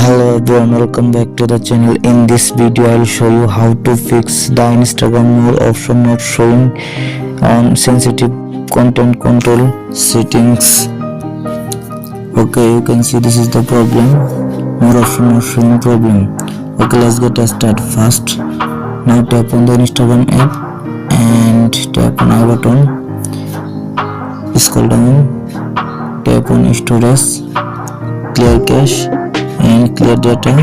Hello everyone, welcome back to the channel. In this video I will show you how to fix the Instagram more option not showing on sensitive content control settings. Okay, you can see this is the problem, more option not showing problem. Okay, let's get started. First, now tap on the Instagram app and tap on I button, scroll down, tap on storage, clear cache and clear data,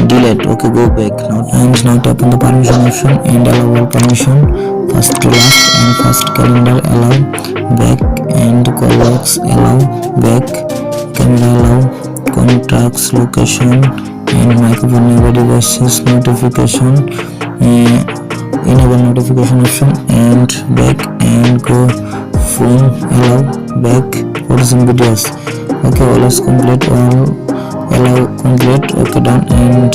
delete. Okay, go back now tap on the permission option and allow all permission, first to last and first calendar allow, back and call logs allow, back camera allow, contacts location and microphone nearby devices notification, enable notification option and back and go phone allow, back photos and videos. Okay, always complete all allow complete. Okay, done. And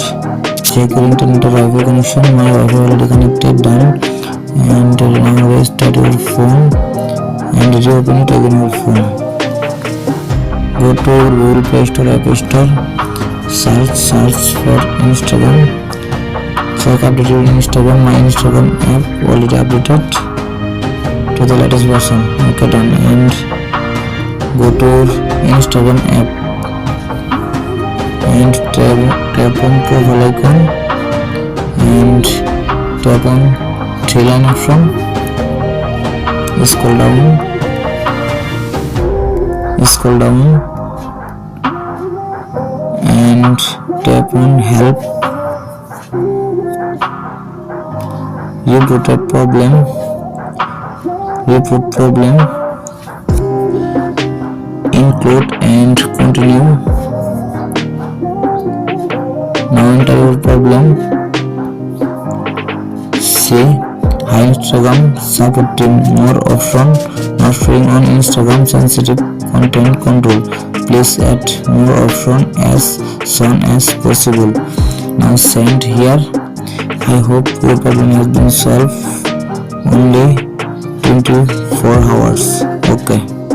check your internet or Wi-Fi connection. My Wi-Fi already connected, done. And now restart your phone and reopen it again your phone. Go to Google Play Store, App Store, search for Instagram. Check updated Instagram. My Instagram app already updated to the latest version. Okay, done. And go to Instagram app and tap on profile icon and tap on three line option, scroll down and tap on help. Report problem, include and continue. Now enter your problem. Say hi Instagram support team, more option not showing on Instagram sensitive content control. Please add more option as soon as possible. Now send here. I hope your problem has been solved. Only 24 hours. Okay.